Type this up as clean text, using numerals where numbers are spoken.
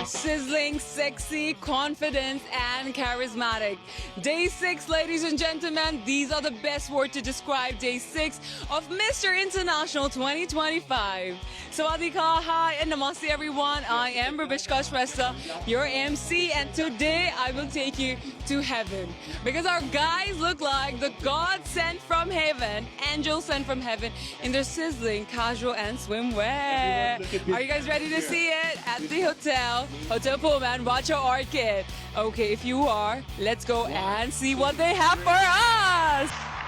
sizzling, sexy, confident, and charismatic. Day 6, ladies and gentlemen, these are the best words to describe day 6 of Mr. International 2025. Sawadee ka, hi, and namaste everyone. I am Rabishka Shrestha, your MC, and today I will take you to heaven. Because our guys look like the God sent from heaven, angels sent from heaven, in their sizzling casual and swimwear. Are you guys ready to see it? At the hotel, Hotel Pullman, Roger Orchid. Okay, if you are, let's go and see what they have for us.